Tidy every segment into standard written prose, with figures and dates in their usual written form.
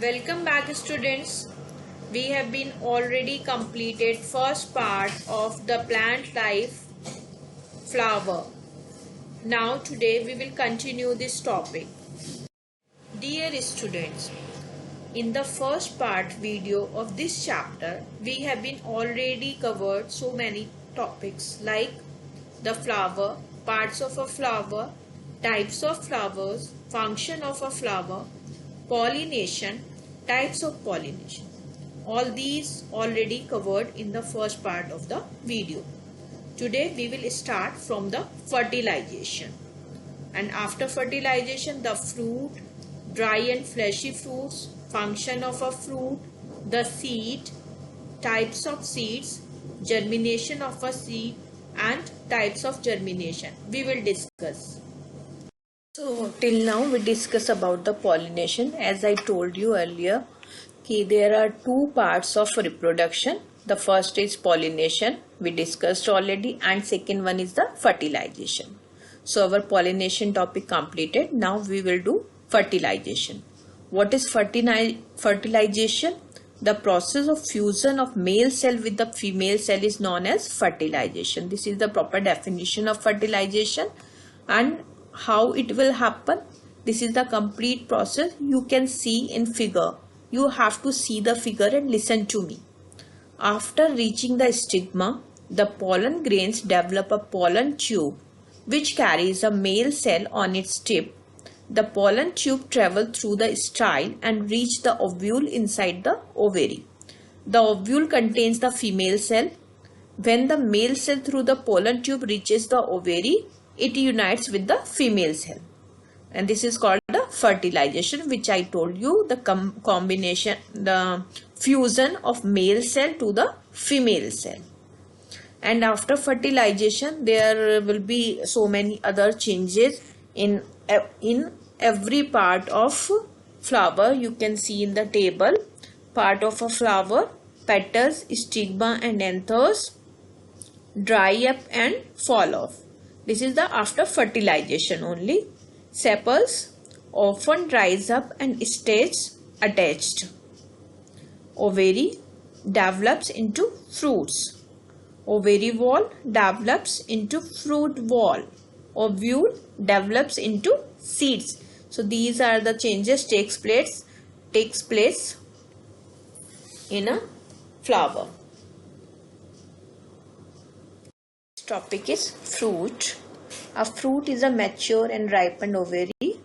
Welcome back students. We have been already completed first part of the plant life flower. Now today we will continue this topic. Dear students, in the first part video of this chapter we have been already covered so many topics like the flower, parts of a flower, types of flowers, function of a flower, pollination, types of pollination. All these already covered in the first part of the video. Today we will start from the fertilization. And after fertilization, the fruit, dry and fleshy fruits, function of a fruit, the seed, types of seeds, germination of a seed and types of germination we will discuss. So till now we discuss about the pollination. As I told you earlier, there are two parts of reproduction. The first is pollination, we discussed already, and second one is the fertilization. So our pollination topic completed. Now we will do fertilization. What is fertilization? The process of fusion of male cell with the female cell is known as fertilization. This is the proper definition of fertilization. And how it will happen? This is the complete process. You can see in figure. You have to see the figure and listen to me. After reaching the stigma, the pollen grains develop a pollen tube which carries a male cell on its tip. The pollen tube travels through the style and reach the ovule inside the ovary. The ovule contains the female cell. When the male cell through the pollen tube reaches the ovary, it unites with the female cell. And this is called the fertilization, which I told you, the combination, the fusion of male cell to the female cell. And after fertilization, there will be so many other changes in every part of flower. You can see in the table, part of a flower, petals, stigma and anthers dry up and fall off. This is the after fertilization only. Sepals often dries up and stays attached. Ovary develops into fruits. Ovary wall develops into fruit wall. Ovule develops into seeds. So these are the changes takes place in a flower. This topic is fruit. A fruit is a mature and ripened ovary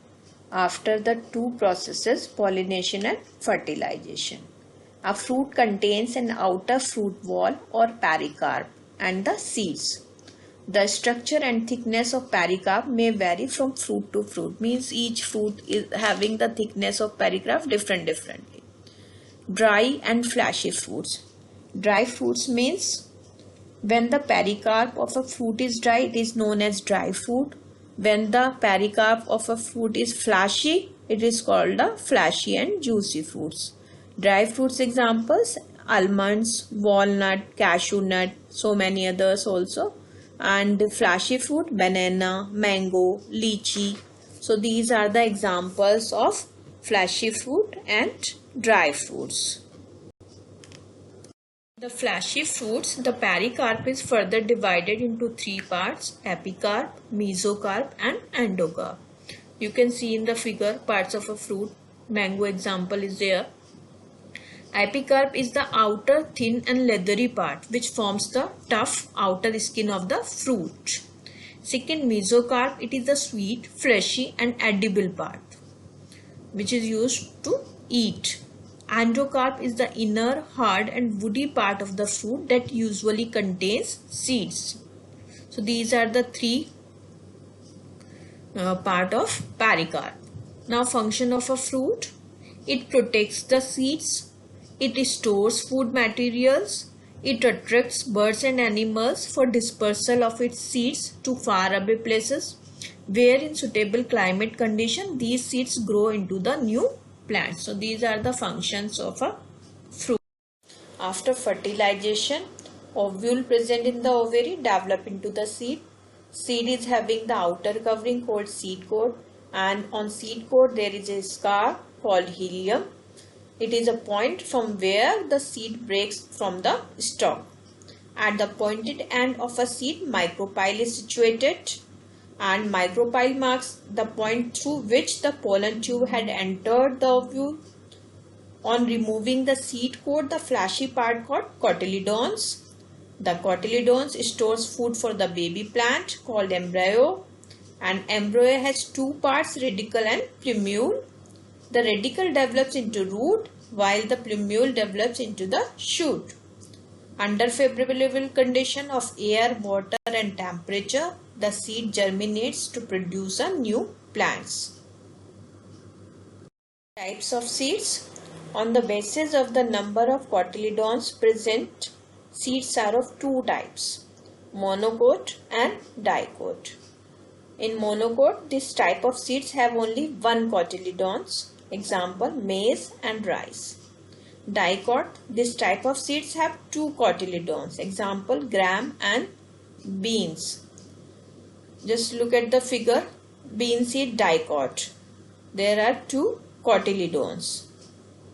after the two processes, pollination and fertilization. A fruit contains an outer fruit wall or pericarp and the seeds. The structure and thickness of pericarp may vary from fruit to fruit. Means each fruit is having the thickness of pericarp differently. Dry and fleshy fruits. Dry fruits means when the pericarp of a fruit is dry, it is known as dry fruit. When the pericarp of a fruit is fleshy, it is called the fleshy and juicy fruits. Dry fruits examples: almonds, walnut, cashew nut, so many others also. And fleshy fruit, banana, mango, lychee. So these are the examples of fleshy fruit and dry fruits. The fleshy fruits, the pericarp is further divided into three parts: epicarp, mesocarp and endocarp. You can see in the figure parts of a fruit. Mango example is there. Epicarp is the outer thin and leathery part which forms the tough outer skin of the fruit. Second, mesocarp, it is the sweet, fleshy and edible part which is used to eat. Endocarp is the inner, hard and woody part of the fruit that usually contains seeds. So these are the three part of pericarp. Now function of a fruit: it protects the seeds, it stores food materials, it attracts birds and animals for dispersal of its seeds to far away places, where in suitable climate condition these seeds grow into the new plants. So these are the functions of a fruit. After fertilization, ovule present in the ovary develop into the seed. Seed is having the outer covering called seed coat, and on seed coat there is a scar called helium. It is a point from where the seed breaks from the stalk. At the pointed end of a seed, micropyle is situated, and micropyle marks the point through which the pollen tube had entered the ovule. On removing the seed coat, the fleshy part called cotyledons. The cotyledons stores food for the baby plant called embryo, and embryo has two parts, radicle and plumule. The radicle develops into root while the plumule develops into the shoot. Under favorable condition of air, water and temperature, the seed germinates to produce a new plants. Types of seeds. On the basis of the number of cotyledons present, seeds are of two types, monocot and dicot. In monocot, this type of seeds have only one cotyledons, example maize and rice. Dicot, this type of seeds have two cotyledons, example gram and beans. Just look at the figure, bean seed dicot. There are two cotyledons,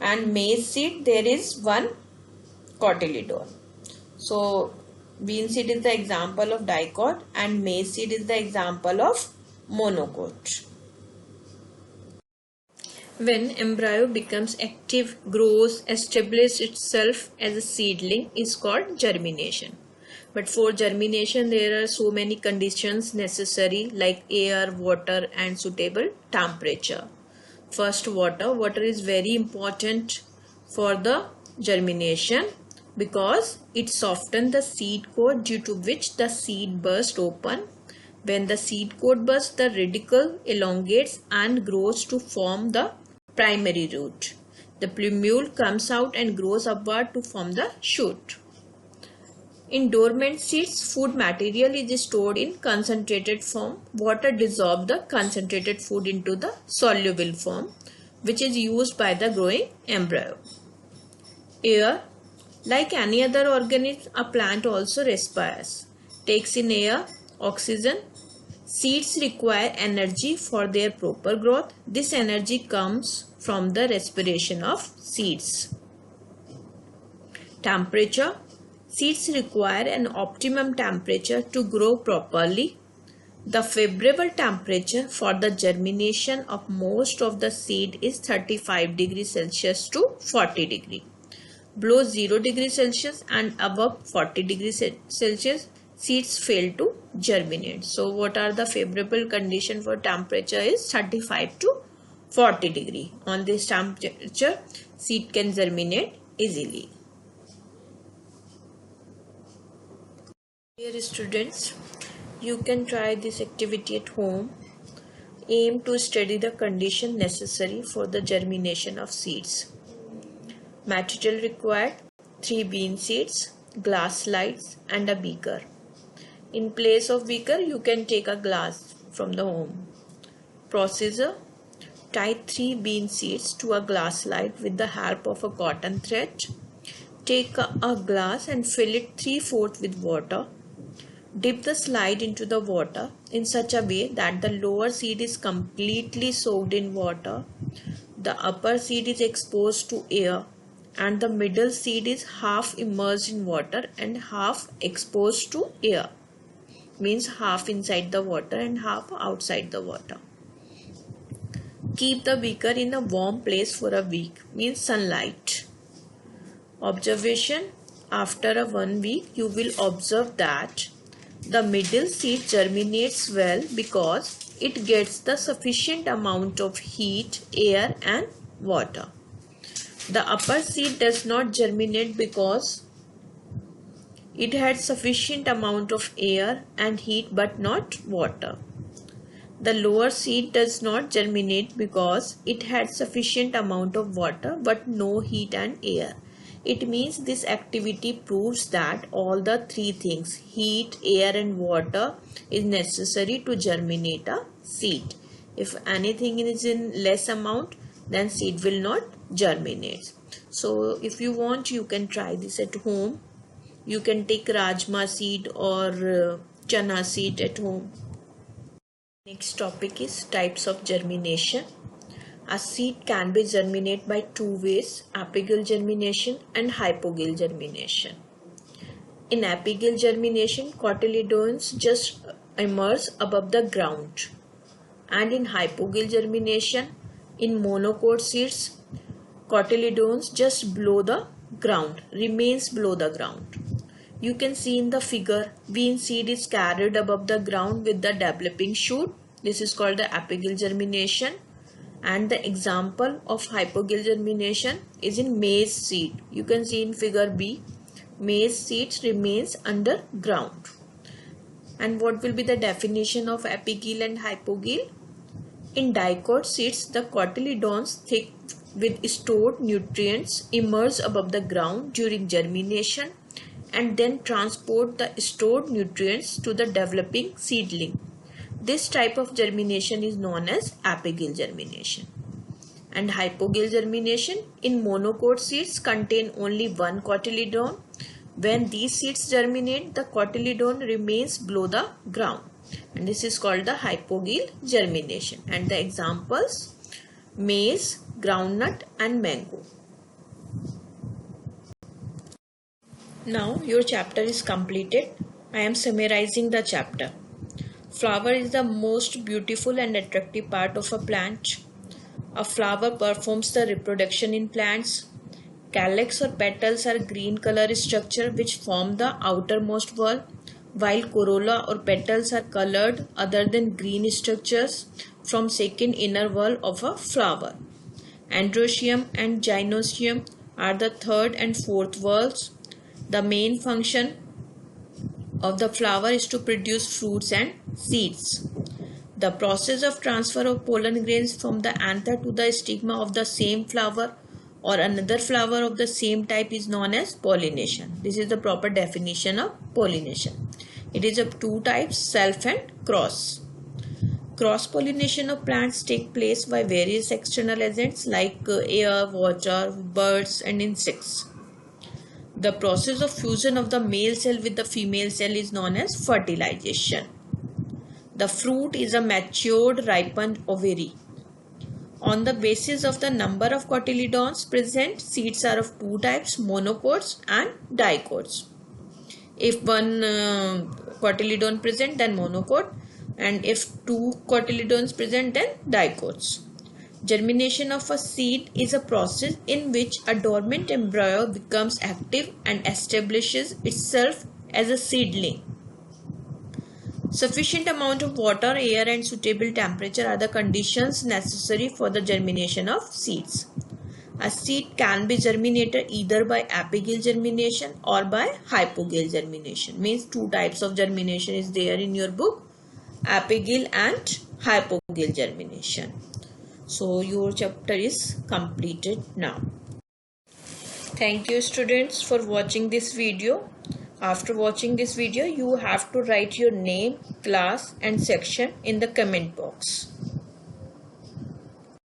and maize seed there is one cotyledon. So bean seed is the example of dicot and maize seed is the example of monocot. When embryo becomes active, grows, establishes itself as a seedling is called germination. But for germination there are so many conditions necessary like air, water and suitable temperature. First, water. Water is very important for the germination because it softens the seed coat due to which the seed bursts open. When the seed coat bursts, the radicle elongates and grows to form the primary root. The plumule comes out and grows upward to form the shoot. In dormant seeds, food material is stored in concentrated form. Water dissolves the concentrated food into the soluble form, which is used by the growing embryo. Air. Like any other organism, a plant also respires, takes in air, oxygen. Seeds require energy for their proper growth. This energy comes from the respiration of seeds. Temperature. Seeds require an optimum temperature to grow properly. The favorable temperature for the germination of most of the seed is 35 degrees Celsius to 40 degrees. Below 0 degrees Celsius and above 40 degrees Celsius, seeds fail to germinate. So what are the favorable condition for temperature is 35 to 40 degree. On this temperature, seed can germinate easily. Dear students, you can try this activity at home. Aim to study the condition necessary for the germination of seeds. Material required: 3 bean seeds, glass slides and a beaker. In place of beaker, you can take a glass from the home. Procedure: tie 3 bean seeds to a glass slide with the help of a cotton thread. Take a glass and fill it 3/4 with water. Dip the slide into the water in such a way that the lower seed is completely soaked in water, the upper seed is exposed to air, and the middle seed is half immersed in water and half exposed to air. Means half inside the water and half outside the water. Keep the beaker in a warm place for a week. Means sunlight. Observation: after 1 week, you will observe that the middle seed germinates well because it gets the sufficient amount of heat, air and water. The upper seed does not germinate because it had sufficient amount of air and heat but not water. The lower seed does not germinate because it had sufficient amount of water but no heat and air. It means this activity proves that all the 3 things, heat, air and water, is necessary to germinate a seed. If anything is in less amount, then seed will not germinate. So if you want, you can try this at home. You can take rajma seed or chana seed at home. Next topic is types of germination. A seed can be germinated by two ways, apical germination and hypogeal germination. In apical germination, cotyledons just emerge above the ground. And in hypogeal germination, in monocot seeds, cotyledons just below the ground, remains below the ground. You can see in the figure, bean seed is carried above the ground with the developing shoot. This is called the apical germination. And the example of hypogeal germination is in maize seed. You can see in figure B, maize seeds remains underground. And what will be the definition of apigeal and hypogeal? In dicot seeds, the cotyledons thick with stored nutrients emerge above the ground during germination and then transport the stored nutrients to the developing seedling. This type of germination is known as apigeal germination. And hypogeal germination, in monocot seeds contain only one cotyledon. When these seeds germinate, the cotyledon remains below the ground. And this is called the hypogeal germination. And the examples, maize, groundnut and mango. Now your chapter is completed. I am summarizing the chapter. Flower is the most beautiful and attractive part of a plant. A flower performs the reproduction in plants. Calyx or petals are green color structure which form the outermost wall, while corolla or petals are colored other than green structures from second inner wall of a flower. Androecium and gynoecium are the third and fourth walls. The main function of the flower is to produce fruits and seeds. The process of transfer of pollen grains from the anther to the stigma of the same flower or another flower of the same type is known as pollination. This is the proper definition of pollination. It is of two types, self and cross. Cross-pollination of plants take place by various external agents like air, water, birds and insects. The process of fusion of the male cell with the female cell is known as fertilization. The fruit is a matured, ripened ovary. On the basis of the number of cotyledons present, seeds are of two types, monocots and dicots. If one cotyledon present, then monocot, and if two cotyledons present, then dicots. Germination of a seed is a process in which a dormant embryo becomes active and establishes itself as a seedling. Sufficient amount of water, air and suitable temperature are the conditions necessary for the germination of seeds. A seed can be germinated either by apigeal germination or by hypogeal germination. Means two types of germination is there in your book, apigeal and hypogeal germination. So your chapter is completed now. Thank you students for watching this video. After watching this video, you have to write your name, class and section in the comment box.